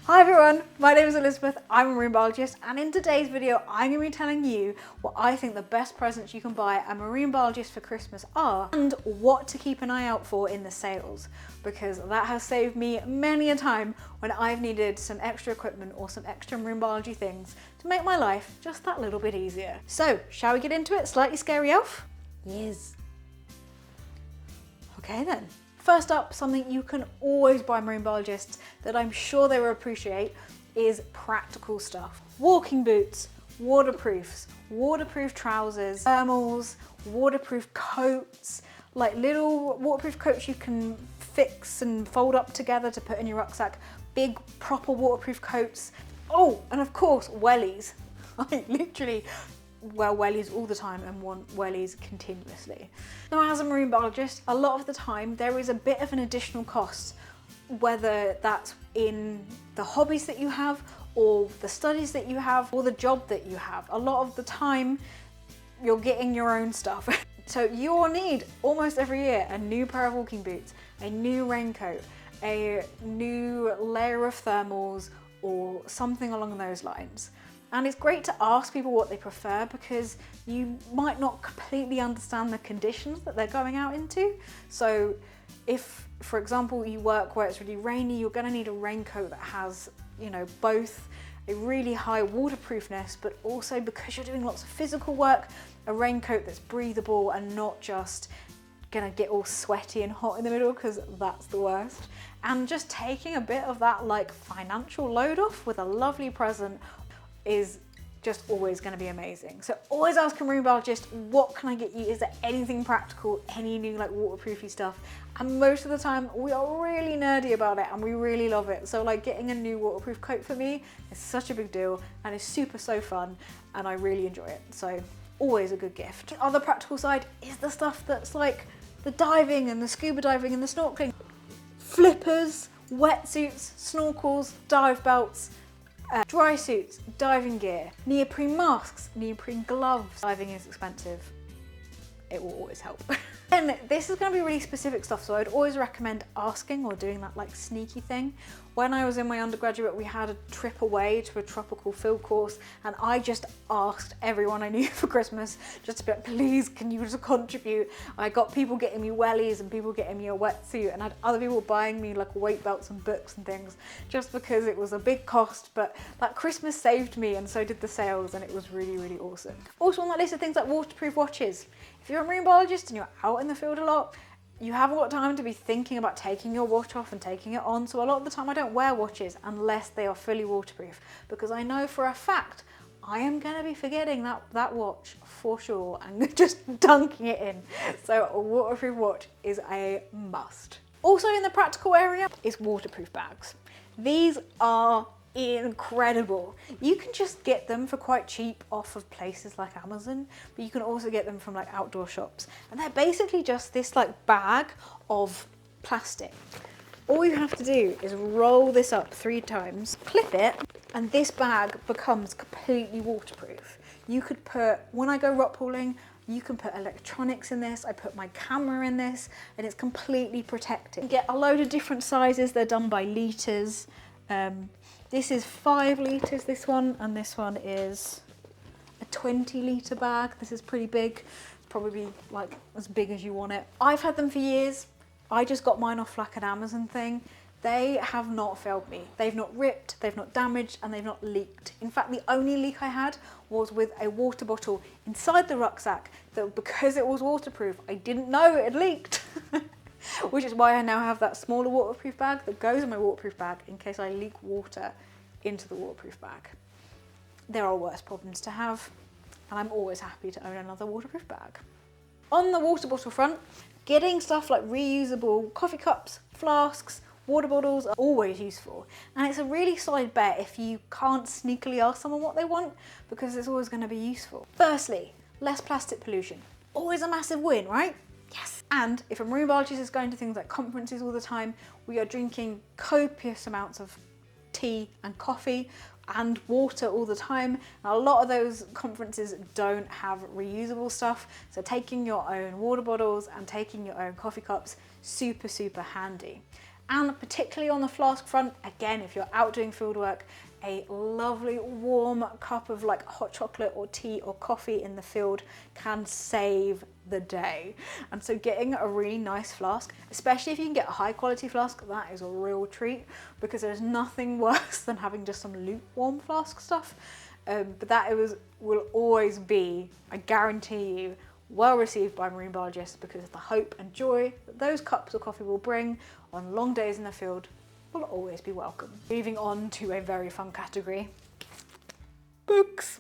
Hi everyone, my name is Elizabeth, I'm a marine biologist, and in today's video I'm going to be telling you what I think the best presents you can buy a marine biologist for Christmas are and what to keep an eye out for in the sales, because that has saved me many a time when I've needed some extra equipment or some extra marine biology things to make my life just that little bit easier. So, shall we get into it? Slightly scary elf? Yes. Okay then. First up, something you can always buy marine biologists that I'm sure they will appreciate is practical stuff. Walking boots, waterproofs, waterproof trousers, thermals, waterproof coats, like little waterproof coats you can fix and fold up together to put in your rucksack, big proper waterproof coats. Oh, and of course, wellies. I literally wear wellies all the time and want wellies continuously. Now, as a marine biologist, a lot of the time there is a bit of an additional cost, whether that's in the hobbies that you have or the studies that you have or the job that you have. A lot of the time you're getting your own stuff. So you'll need almost every year a new pair of walking boots, a new raincoat, a new layer of thermals or something along those lines. And it's great to ask people what they prefer because you might not completely understand the conditions that they're going out into. So if, for example, you work where it's really rainy, you're going to need a raincoat that has, both a really high waterproofness, but also, because you're doing lots of physical work, a raincoat that's breathable and not just gonna get all sweaty and hot in the middle, because that's the worst. And just taking a bit of that financial load off with a lovely present is just always going to be amazing. So always ask a marine biologist, what can I get you? Is there anything practical, any new waterproofy stuff? And most of the time we are really nerdy about it and we really love it. So getting a new waterproof coat for me is such a big deal and it's so fun and I really enjoy it. So always a good gift. The other practical side is the stuff that's the diving and the scuba diving and the snorkeling. Flippers, wetsuits, snorkels, dive belts, dry suits, diving gear, neoprene masks, neoprene gloves. Diving is expensive. It will always help. And this is going to be really specific stuff, so I'd always recommend asking or doing that sneaky thing. When I was in my undergraduate, we had a trip away to a tropical field course and I just asked everyone I knew for Christmas just to be like, please, can you just contribute? I got people getting me wellies and people getting me a wetsuit, and I had other people buying me weight belts and books and things just because it was a big cost, but Christmas saved me and so did the sales, and it was really awesome. Also on that list of things like waterproof watches. If you're a marine biologist and you're out in the field a lot, you haven't got time to be thinking about taking your watch off and taking it on. So a lot of the time I don't wear watches unless they are fully waterproof, because I know for a fact I am going to be forgetting that watch for sure and just dunking it in. So a waterproof watch is a must. Also in the practical area is waterproof bags. These are incredible. You can just get them for quite cheap off of places like Amazon, but you can also get them from outdoor shops, and they're basically just this bag of plastic. All you have to do is roll this up 3 times, clip it, and this bag becomes completely waterproof. You could put, when I go rock pooling, you can put electronics in this. I put my camera in this and it's completely protected. You get a load of different sizes. They're done by litres. This is 5 litres, this one, and this one is a 20 litre bag. This is pretty big, probably as big as you want it. I've had them for years. I just got mine off an Amazon thing. They have not failed me. They've not ripped, they've not damaged, and they've not leaked. In fact, the only leak I had was with a water bottle inside the rucksack that, because it was waterproof, I didn't know it had leaked. Which is why I now have that smaller waterproof bag that goes in my waterproof bag in case I leak water into the waterproof bag. There are worse problems to have, and I'm always happy to own another waterproof bag. On the water bottle front, getting stuff like reusable coffee cups, flasks, water bottles are always useful, and it's a really solid bet if you can't sneakily ask someone what they want, because it's always going to be useful. Firstly, less plastic pollution. Always a massive win, right? Yes. And if a marine biologist is going to things like conferences all the time, we are drinking copious amounts of tea and coffee and water all the time. Now, a lot of those conferences don't have reusable stuff, so taking your own water bottles and taking your own coffee cups, super handy. And particularly on the flask front, again, if you're out doing field work, a lovely warm cup of like hot chocolate or tea or coffee in the field can save the day. And so getting a really nice flask, especially if you can get a high quality flask, that is a real treat, because there's nothing worse than having just some lukewarm flask stuff. But that will always be, I guarantee you, well received by marine biologists, because of the hope and joy that those cups of coffee will bring on long days in the field will always be welcome. Moving on to a very fun category, books.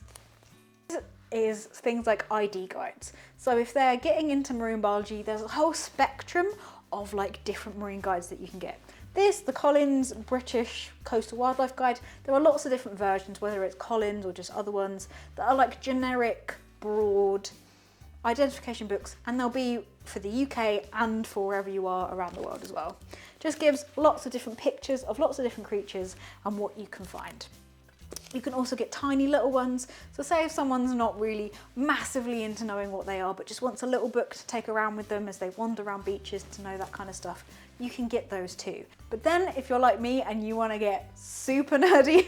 This is things like ID guides. So if they're getting into marine biology, there's a whole spectrum of like different marine guides that you can get. The Collins British Coastal Wildlife Guide, there are lots of different versions, whether it's Collins or just other ones, that are like generic, broad identification books, and they'll be for the UK and for wherever you are around the world as well. Just gives lots of different pictures of lots of different creatures and what you can find. You can also get tiny little ones, so say if someone's not really massively into knowing what they are, but just wants a little book to take around with them as they wander around beaches to know that kind of stuff, you can get those too. But then if you're like me and you want to get super nerdy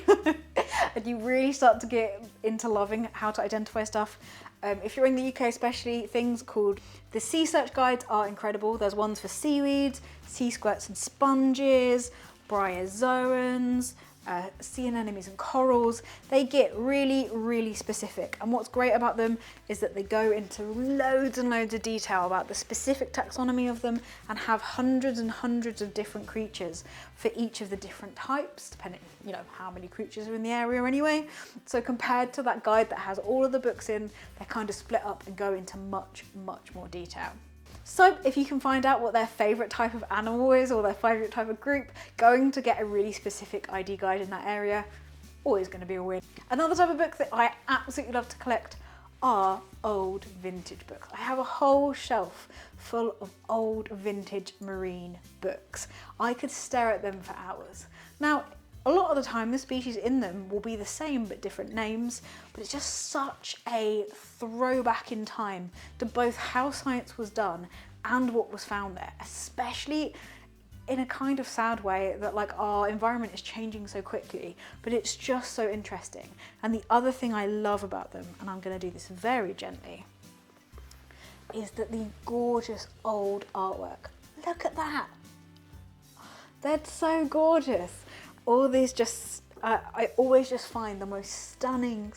and you really start to get into loving how to identify stuff, if you're in the UK especially, things called the Sea Search Guides are incredible. There's ones for seaweeds, sea squirts and sponges, bryozoans, sea anemones and corals. They get really, really specific. And what's great about them is that they go into loads and loads of detail about the specific taxonomy of them and have hundreds and hundreds of different creatures for each of the different types, depending, you know, how many creatures are in the area anyway. So compared to that guide that has all of the books in, they're kind of split up and go into much, much more detail. So if you can find out what their favourite type of animal is or their favourite type of group, going to get a really specific ID guide in that area, always going to be a win. Another type of book that I absolutely love to collect are old vintage books. I have a whole shelf full of old vintage marine books. I could stare at them for hours. Now, a lot of the time the species in them will be the same but different names, but it's just such a throwback in time to both how science was done and what was found there, especially in a kind of sad way that like our environment is changing so quickly, but it's just so interesting. And the other thing I love about them, and I'm going to do this very gently, is that the gorgeous old artwork. Look at that. They're so gorgeous. All these just, I always just find the most stunning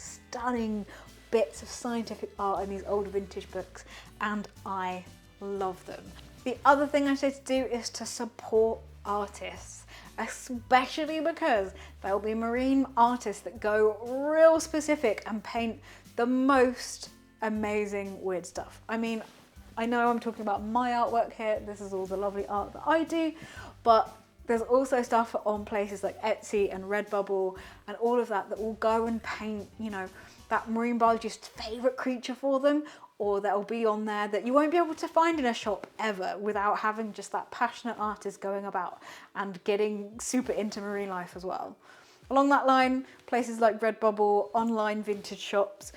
bits of scientific art in these old vintage books, and I love them. The other thing I say to do is to support artists, especially because there'll be marine artists that go real specific and paint the most amazing weird stuff. I mean, I know I'm talking about my artwork here, this is all the lovely art that I do, but there's also stuff on places like Etsy and Redbubble and all of that that will go and paint, you know, that marine biologist's favourite creature for them, or that'll be on there that you won't be able to find in a shop ever without having just that passionate artist going about and getting super into marine life as well. Along that line, places like Redbubble, online vintage shops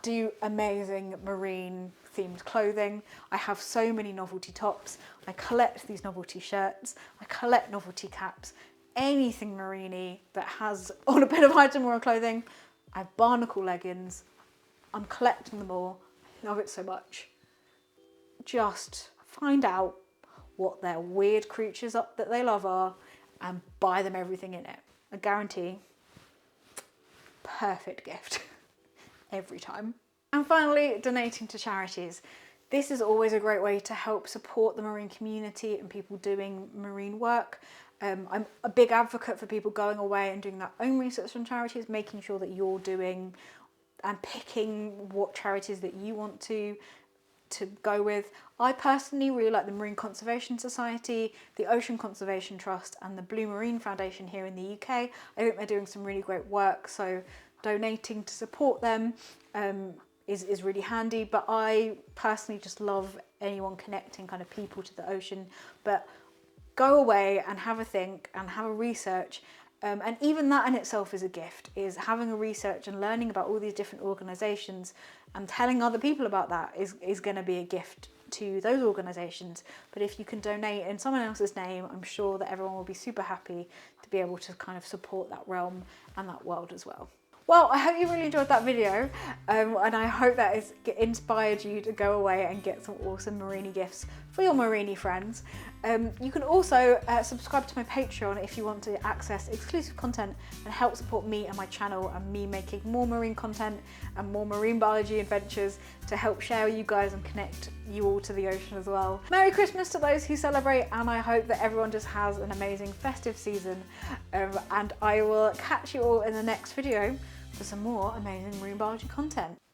do amazing marine themed clothing. I have so many novelty tops. I collect these novelty shirts. I collect novelty caps. Anything marine-y that has on a bit of item or clothing. I have barnacle leggings. I'm collecting them all. I love it so much. Just find out what their weird creatures up that they love are and buy them everything in it. I guarantee, perfect gift every time. And finally, donating to charities. This is always a great way to help support the marine community and people doing marine work. I'm a big advocate for people going away and doing their own research on charities, making sure that you're doing and picking what charities that you want to go with. I personally really like the Marine Conservation Society, the Ocean Conservation Trust and the Blue Marine Foundation here in the UK. I think they're doing some really great work, so donating to support them is really handy. But I personally just love anyone connecting kind of people to the ocean. But go away and have a think and have a research. And even that in itself is a gift, is having a research and learning about all these different organisations and telling other people about that is going to be a gift to those organisations. But if you can donate in someone else's name, I'm sure that everyone will be super happy to be able to kind of support that realm and that world as well. Well, I hope you really enjoyed that video, and I hope that has inspired you to go away and get some awesome Marini gifts for your Marini friends. You can also subscribe to my Patreon if you want to access exclusive content and help support me and my channel and me making more marine content and more marine biology adventures to help share with you guys and connect you all to the ocean as well. Merry Christmas to those who celebrate, and I hope that everyone just has an amazing festive season, and I will catch you all in the next video for some more amazing marine biology content.